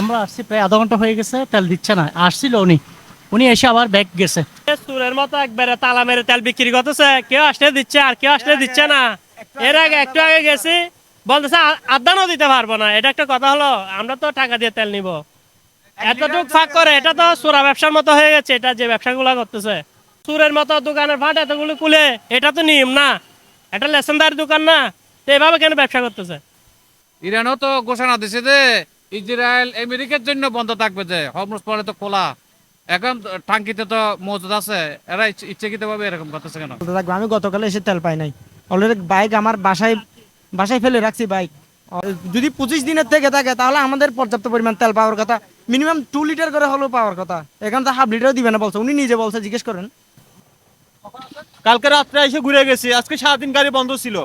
আমরা আসছি প্রায় আধা ঘন্টা হয়ে গেছে, তেল দিচ্ছে না। আসছিল উনি উনি এসে আবার ব্যাক গেছে। সুরের মতো একবারে তালা মেরে তেল বিক্রি করতেছে, কেউ আসলে দিচ্ছে আর কেউ আসলে দিচ্ছে না। এর আগে একটু আগে গেছি, বলতেছে আদানও দিতে পারবো না। এটা একটা কথা হলো? আমরা তো টাকা দিয়ে তেল নিব, এতটুক ফাঁক করে। এটা তো সুরা ব্যবসার মতো হয়ে গেছে, এটা যে ব্যবসাগুলো করতেছে সুরের মতো। দোকানের ভাট এতগুলো খুলে, এটা তো নিয়ম না, এটা লেসেনদার দোকান না। তো এভাবে কেন ব্যবসা করতেছে? ইরানও তো ঘোষণা দিছে যে ইসরায়েল আমেরিকার জন্য বন্ধ থাকবে, যে হরমুজ পরে তো খোলা। এখন টাঙ্কিতে তো মজুদ আছে, এরা ইচ্ছাকৃত ভাবে এরকম করতেছে কেন? বলতে থাকবে, আমি গতকালে এসে তেল পাই নাই। অলরেডি বাইক আমার বাসায় বাসায় ফেলে রাখছি বাইক। যদি 25 দিনের থেকে থাকে তাহলে আমাদের পর্যাপ্ত পরিমাণ তেল পাওয়ার কথা। মিনিমাম 2 লিটার করে হলেও পাওয়ার কথা। এখানে তো হাফ লিটারও দিবে না বলছে, উনি নিজে বলছে, জিজ্ঞেস করেন। কালকে রাত্রে এসে ঘুরে গেছি, আজকে সারাদিন গাড়ি বন্ধ ছিল।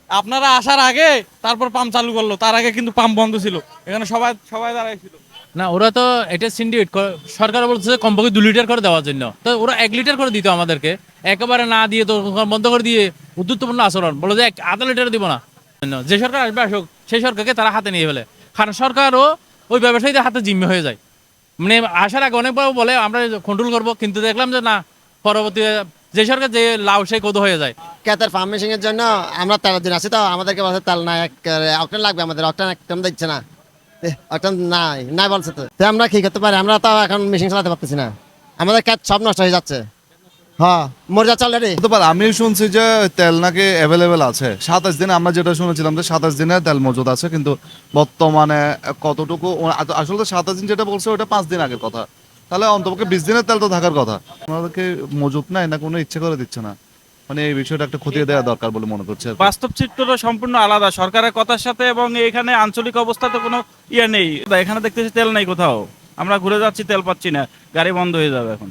আপনারা আসার আগে তারপর পাম্প চালু করলো, তার আগে কিন্তু পাম্প বন্ধ ছিল। এখানে সবাই সবাই দাঁড়াই ছিল। না, ওরা তো এটা সিন্ডিকেট সরকার বলছে কমপক্ষে 2 লিটার করে দেওয়ার জন্য, তো ওরা 1 লিটার করে দিত আমাদেরকে। একেবারে না দিয়ে তো বন্ধ করে দিয়ে উদ্ধুত্বপূর্ণ আচরণ, বলো যে আধা লিটার দিব না। যে সরকার আসবে আসুক, সেই সরকারকে তারা হাতে নিয়ে ফেলে। কারণ সরকারও ওই ব্যবসায়ীদের হাতে জিম্মি হয়ে যায়। মানে আসার আগে অনেকবার বলে আমরা কন্ট্রোল করব, কিন্তু দেখলাম যে না, পরবর্তী যে সরকার যে লাউ সেই কদু হয়ে যায়। ক্যাতের ফার্ম মেশিং এর জন্য আমরা 13 দিন আছি, তো আমাদেরকে বলছে তেল নাই, অকটেন লাগবে আমাদের। অকটেন একদম দিচ্ছে না, অকটেন নাই নাই বলছে। তো আমরা কি করতে পারি? আমরা তো এখন মেশিন চালাতে পারতেছি না, আমাদের ক্যাত সব নষ্ট হয়ে যাচ্ছে। হ্যাঁ, মরে যাচ্ছে অলরেডি। আমি শুনছি যে তেল নাকি অ্যাভেলেবেল আছে 27 দিন। আমরা যেটা শুনেছিলাম যে 27 দিনে তেল মজুদ আছে, কিন্তু বর্তমানে কতটুকু আসলে তো 27 দিন যেটা বলছে ওটা 5 দিন আগের কথা। তাহলে অন্তপক্ষে 20 দিনের তেল তো থাকার কথা। আমাদেরকে মজুদ নাই না, কোনো ইচ্ছে করে দিচ্ছে না। মানে এই বিষয়টা একটা খতিয়ে দেওয়া দরকার বলে মনে করছে। বাস্তব চিত্রটা সম্পূর্ণ আলাদা সরকারের কথার সাথে, এবং এখানে আঞ্চলিক অবস্থাতে কোনো ইয়ে নেই। এখানে দেখতেছি তেল নেই কোথাও, আমরা ঘুরে যাচ্ছি তেল পাচ্ছি না, গাড়ি বন্ধ হয়ে যাবে এখন।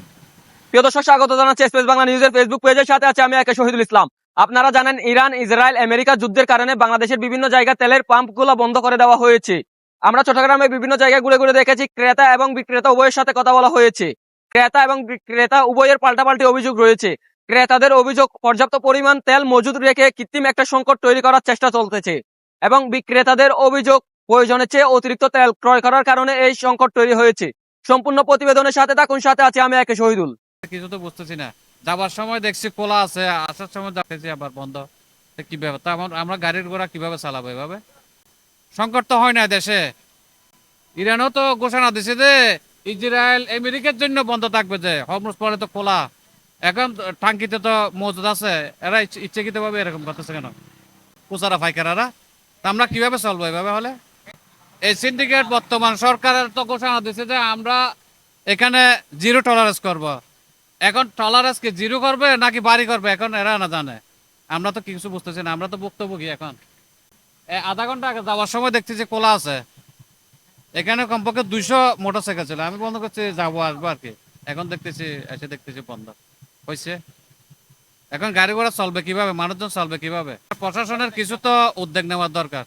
প্রিয় দর্শক, স্বাগত জানাচ্ছি স্পেস বাংলা নিউজের ফেসবুক পেজের সাথে আছে আমি একে শহীদুল ইসলাম। আপনারা জানেন, ইরান ইসরায়েল আমেরিকা যুদ্ধের কারণে বাংলাদেশের বিভিন্ন জায়গায় তেলের পাম্পগুলো বন্ধ করে দেওয়া হয়েছে। আমরা চট্টগ্রামে বিভিন্ন জায়গায় ঘুরে ঘুরে দেখেছি, ক্রেতা এবং বিক্রেতা উভয়ের সাথে কথা বলা হয়েছে। ক্রেতা এবং বিক্রেতা উভয়ের পাল্টাপাল্টি অভিযোগ রয়েছে। ক্রেতাদের অভিযোগ, পর্যাপ্ত পরিমাণ তেল মজুদ রেখে কৃত্রিম একটা সংকট তৈরি করার চেষ্টা চলতেছে, এবং বিক্রেতাদের অভিযোগ প্রয়োজনের চেয়ে অতিরিক্ত তেল ক্রয় করার কারণে এই সংকট তৈরি হয়েছে। সম্পূর্ণ প্রতিবেদনের সাথে থাকুন, সাথে আছে আমি একে শহীদুল। কিছু তো বুঝতেছি না। যাবার সময় দেখছি খোলা আছে, আসার সময় দেখতেছি আবার বন্ধ। কি ব্যাপার? তা আমরা গাড়ির ঘোড়া কিভাবে চালাবো এভাবে? সংকট তো হয় না দেশে। ইরানও তো ঘোষণা দিছে যে ইসরায়েল আমেরিকার জন্য বন্ধ থাকবে, যে হরমুজ পরে তো খোলা। এখন টাঙ্কিতে তো মজুদ আছে, এরা ইচ্ছাকৃত ভাবে এরকম করতেছে কেন? কুচারা ফাইকারারা। তা আমরা কিভাবে চলবো এভাবে হলে? এই সিন্ডিকেট বর্তমান সরকারের তো ঘোষণা দিছে যে আমরা এখানে জিরো টলারেন্স করব। এখন টলারেন্স কি জিরো করবে নাকি বাড়ি করবে, এখন এরা না জানে। আমরা তো কিছু বুঝতেছি না, আমরা তো ভুক্তভোগী। এখন আধা ঘন্টা আগে যাওয়ার সময় দেখতেছি খোলা আছে। এখানে কমপক্ষে 200 মোটরসাইকেল ছিল, আমি বন্ধ করছি, যাবো আসবো আর কি। এখন দেখতেছি, এসে দেখতেছি বন্ধ হয়েছে। এখন গাড়ি ঘোড়া চলবে কিভাবে, মানুষজন চলবে কিভাবে? প্রশাসনের কিছু তো উদ্যোগ নেওয়ার দরকার,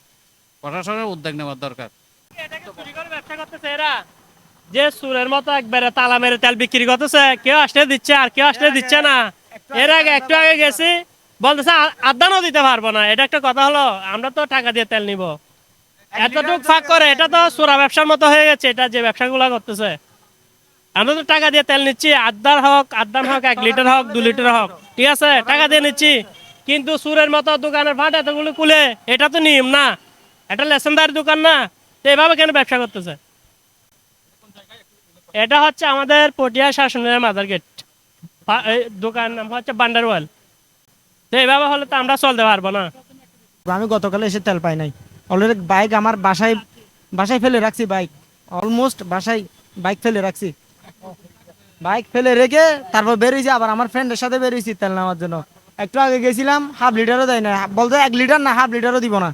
প্রশাসনের উদ্যোগ নেওয়ার দরকার। ব্যবসা করতেছে এরা, যে সুরের মতো একবারে তালা মেরে তেল বিক্রি করতেছে, কেউ আসলে দিচ্ছে আর কেউ আসলে দিচ্ছে না। এর আগে একটু আগে গেছি, বলতেছে আদানও দিতে পারবো না। এটা একটা কথা হলো? আমরা তো টাকা দিয়ে তেল নিব, এতটুক ফাঁক করে। এটা তো সুরা ব্যবসার মতো হয়ে গেছে, এটা যে ব্যবসাগুলো করতেছে। আমরা তো টাকা দিয়ে তেল নিচ্ছি, আদান হোক 1 লিটার হোক 2 লিটার হোক, ঠিক আছে, টাকা দিয়ে নিচ্ছি। কিন্তু সুরের মতো দোকানের ভাট এতগুলো খুলে, এটা তো নিয়ম না, এটা লেসেনদার দোকান না। তো এভাবে কেন ব্যবসা করতেছে? এটা হচ্ছে আমাদের পটিয়া শাসনের মাদার গেট, দোকান নাম হচ্ছে বান্ডারওয়াল। তো এইভাবে হলে তো আমরা চলতে পারবো না। আমি গতকালে এসে তেল পাই নাই। অলরেডি বাইক আমার বাসায় বাসায় ফেলে রাখছি বাইক। অলমোস্ট বাসায় বাইক ফেলে রাখছি। বাইক ফেলে রেখে তারপর বেরিয়েছি, আবার আমার ফ্রেন্ডের সাথে বেরিয়েছি তেল নেওয়ার জন্য। একটু আগে গেছিলাম, হাফ লিটারও দেয় না, বলতে 1 লিটার না, হাফ লিটারও দিব না।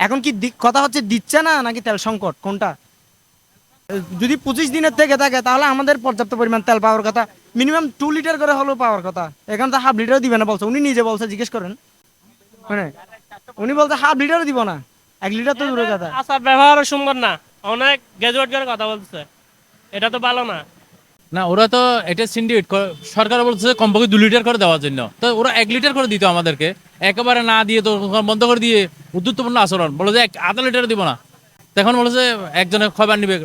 এখন কি কথা হচ্ছে দিচ্ছে না নাকি তেল সংকট, কোনটা? যদি 25 দিনের থেকে থাকে তাহলে আমাদের পর্যাপ্ত পরিমাণ তেল পাওয়ার কথা। মিনিমাম 2 লিটার করে হলেও পাওয়ার কথা। এখন তো হাফ লিটারও দিবে না বলছে, উনি নিজে বলছে, জিজ্ঞেস করেন। মানে উনি বলতে হাফ লিটারও দিব না, 1 লিটার তো দূরের কথা। আচার ব্যবহারও সুন্দর না, অনেক গ্যাজুয়েট করে কথা বলতেছে, এটা তো ভালো না। না, ওরা তো এটা সিন্ডিকেট সরকার বলছে কমপক্ষে 2 লিটার করে দেওয়ার জন্য, তো ওরা 1 লিটার করে দিত আমাদেরকে। একেবারে না দিয়ে তো বন্ধ করে দিয়ে উদ্ধুত্বপূর্ণ আচরণ, বলো যে আধা লিটার দিব না। তখন বলেছে একজনের খবর নিবে,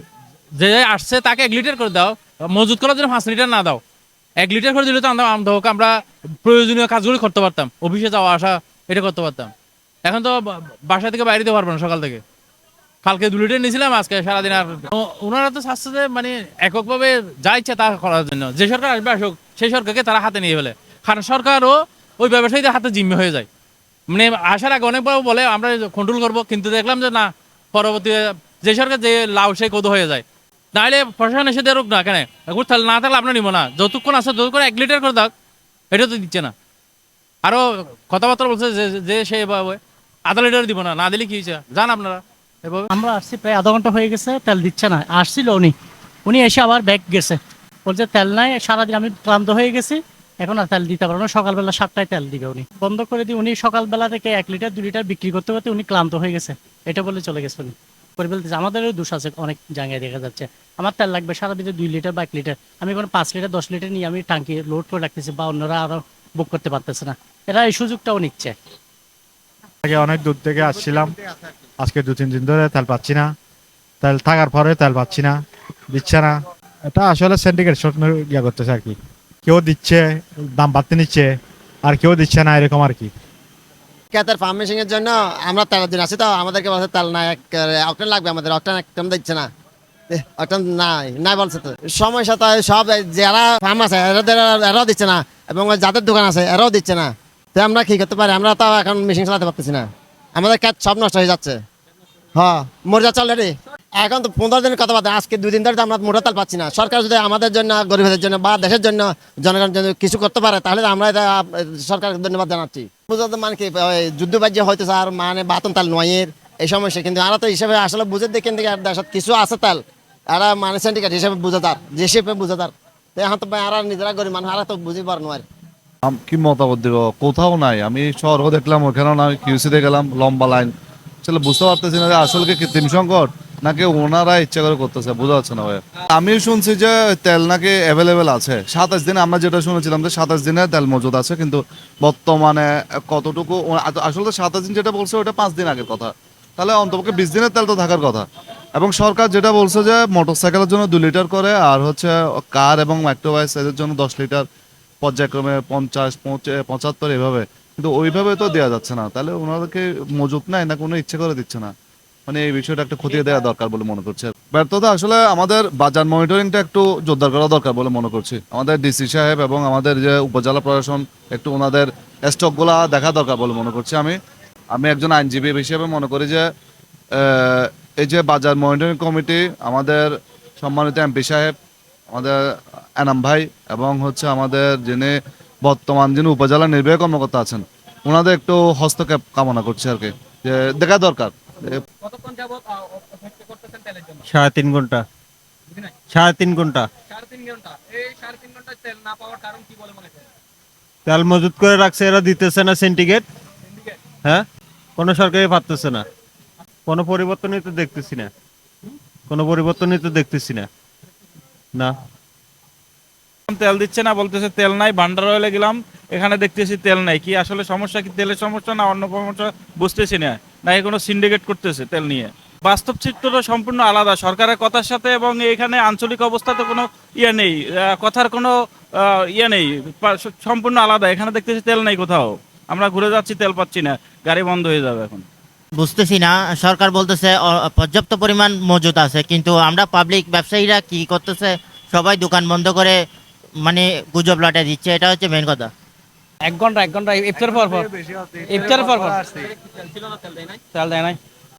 যে আসছে তাকে 1 লিটার করে দাও, মজুত করার জন্য 5 লিটার না দাও, 1 লিটার করে দিলে তো আমরা প্রয়োজনীয় কাজগুলো করতে পারতাম, অফিসে যাওয়া আসা এটা করতে পারতাম। এখন তো বাসা থেকে বাইরে দিতে পারবো না সকাল থেকে। কালকে 2 লিটার নিয়েছিলাম, আজকে সারাদিন আর ওনারা তো চাচ্ছে যে মানে এককভাবে যা ইচ্ছা তা করার জন্য, যে সরকার আসবে আসুক সেই সরকারকে তারা হাতে নিয়ে ফেলে, কারণ সরকারও ওই ব্যবসায়ীদের হাতে জিম্মি হয়ে যায়। মানে আসার আগে অনেকবার বলে আমরা কন্ট্রোল করবো, কিন্তু দেখলাম যে না, পরবর্তী যে সরকার যে লাউ সেই কদু হয়ে যায়। নাহলে প্রশাসন এসে দেরুক না, কেন তাহলে না থাকলে আমরা নিবো না, যতক্ষণ আছে যতক্ষণ 1 লিটার করে দাও, এটা তো দিচ্ছে না। আরো কথাবার্তা বলছে যে সে 1/2 লিটার দিব না, না দিলে কি হয়েছে জান আপনারা এভাবে। আমরা আসছি প্রায় আধা ঘন্টা হয়ে গেছে, তেল দিচ্ছে না। আসছিল উনি এসে আবার ব্যাক গেছে, বলছে তেল নাই, সারাদিন আমি ক্লান্ত হয়ে গেছি, এখন আর তেল দিতে পারবো না, সকালবেলা 7টায় তেল দিবে। উনি বন্ধ করে দিয়ে উনি সকালবেলা থেকে 1 লিটার 2 লিটার বিক্রি করতে করতে উনি ক্লান্ত হয়ে গেছে, এটা বলে চলে গেছে উনি। করে বলতেছে আমাদেরও দোষ আছে, অনেক জায়গায় দেখা যাচ্ছে আমার তেল লাগবে সারাদিনে 2 লিটার বা 1 লিটার, আমি কোনো 5 লিটার 10 লিটার নিয়ে আমি টাঙ্কি লোড করে রাখতেছি, বা অন্যরা আরো বুক করতে পারতেছে না, এরা এই সুযোগটাও নিচ্ছে। আগে অনেক দূর থেকে আসছিলাম, আজকে 2-3 দিন ধরে তেল পাচ্ছি না, তেল থাকার পরে তেল পাচ্ছি না, দিচ্ছে না। এটা আসলে সিন্ডিকেট ইয়া করতেছে আর কি, কেউ দিচ্ছে দাম বাড়তে নিচ্ছে, আর কেউ দিচ্ছে না, এরকম আর কি। ক্ষেতের ফার্ম মেশিং এর জন্য আমরা 13 দিন আছি, তো আমাদেরকে বলছে তেল নাই, অকটেন লাগবে আমাদের, অকটেন একদম দিচ্ছে না, অকটেন নাই বলছে। তো সমস্যা তো সব যারা ফার্ম আছে এরাও দিচ্ছে না, এবং যাদের দোকান আছে এরাও দিচ্ছে না। তো আমরা কি করতে পারি, আমরা তো এখন মেশিন চালাতে পারতেছি না, আমাদের ক্ষেত সব নষ্ট হয়ে যাচ্ছে। হ্যাঁ, মরে যাচ্ছে অলরেডি। এখন তো 15 দিনের কথা বাদ, আজকে 2 দিন ধরে তো আমরা মোটা তেল পাচ্ছি না। সরকার যদি আমাদের জন্য, গরিবদের জন্য বা দেশের জন্য, জনগণের জন্য কিছু করতে পারে, তাহলে আমরা এটা সরকারকে ধন্যবাদ জানাচ্ছি। বুঝতে মানে কি যুদ্ধ বাজ্য হয়তো স্যার, মানে বাতন তেল নয়ের এই সমস্যা, কিন্তু আমরা তো হিসাবে আসলে বুঝে দেখেন থেকে দেশত কিছু আছে তেল, এরা মানে সিন্ডিকেট হিসেবে বুঝাতার, যে হিসেবে বুঝাতার। তো এখন তো আর নিজেরা গরিব মানুষ, আর তো বুঝি পারনো আর কি মতামত দিব, কোথাও নাই। আমি শহরও দেখলাম, ওখানেও নাই, কিউসিতে গেলাম, লম্বা লাইন, আসলে বুঝতে পারতেছি না যে আসলে কি কৃত্রিম সংকট নাকি ওনারা ইচ্ছা করে করতেছে, বোঝা যাচ্ছে না ভাই। আমি শুনছি যে তেল নাকি অ্যাভেলেবেল আছে 27 দিন, আমরা যেটা শুনেছিলাম যে 27 দিনের তেল মজুদ আছে, কিন্তু বর্তমানে কতটুকু আসলে 27 দিন যেটা বলছে ওটা 5 দিন আগের কথা, তাহলে অন্তপক্ষে 20 দিনের তেল তো থাকার কথা। এবং সরকার যেটা বলছে যে মোটরসাইকেলের জন্য 2 লিটার করে, আর হচ্ছে কার এবং মাইক্রোবাস এদের জন্য 10 লিটার, পর্যায়ক্রমে 50, 75 এভাবে, কিন্তু ওইভাবে তো দেওয়া যাচ্ছে না। তাহলে ওনাদেরকে মজুত নাই না কোনো ইচ্ছে করে দিচ্ছে না, মানে এই বিষয়টা একটু খতিয়ে দেওয়া দরকার বলে মনে করছে। ব্যর্থতা আসলে আমাদের বাজার মনিটরিংটা একটু জোরদার করা দরকার বলে মনে করছি। আমাদের ডিসি সাহেব এবং আমাদের যে উপজেলা প্রশাসন একটু ওনাদের স্টকগুলা দেখা দরকার বলে মনে করছি। আমি একজন আইনজীবী হিসেবে মনে করি যে এই যে বাজার মনিটরিং কমিটি, আমাদের সম্মানিত এমপি সাহেব, আমাদের এনাম ভাই, এবং হচ্ছে আমাদের যিনি বর্তমান যিনি উপজেলা নির্বাহী কর্মকর্তা আছেন, ওনাদের একটু হস্তক্ষেপ কামনা করছে আর কি, যে দেখা দরকার। কতক্ষণ যাবত অপেক্ষা করতেছেন তেলের জন্য? 3.5 ঘন্টা। 3.5 ঘন্টা 3.5 ঘন্টা। এই 3.5 ঘন্টায় তেল না পাওয়ার কারণ কি বলে মনে করেন? তেল মজুত করে রাখছে, এরা দিতেছে না সিন্ডিকেট। হ্যাঁ, কোনো সরকারই পারতেছে না, কোনো পরিবর্তনই তো দেখতেছি না, কোনো পরিবর্তনই তো দেখতেছি না। না, তেল দিচ্ছে না, বলতেছে তেল নাই। ভান্ডার অয়েলে গেলাম, এখানে দেখতেছি তেল নাই। কি আসলে সমস্যা, কি তেলের সমস্যা না অন্য সমস্যা বুঝতেছি না, নাকি কোনো সিন্ডিকেট করতেছে তেল নিয়ে। বাস্তব চিত্রটা সম্পূর্ণ আলাদা সরকারের কথার সাথে, এবং এখানে আঞ্চলিক অবস্থাতে কোনো ইয়ে নেই, কথার কোনো ইয়ে নেই, সম্পূর্ণ আলাদা। এখানে দেখতেছি তেল নাই কোথাও, আমরা ঘুরে যাচ্ছি তেল পাচ্ছি না, গাড়ি বন্ধ হয়ে যাবে এখন। বুঝতেছি না, সরকার বলতেছে পর্যাপ্ত পরিমাণ মজুদ আছে, কিন্তু আমরা পাবলিক ব্যবসায়ীরা কি করতেছে, সবাই দোকান বন্ধ করে মানে গুজব লাটে দিচ্ছে, এটা হচ্ছে মেন কথা। 1 ঘন্টা ইফতার পর তেল দেয় নাই।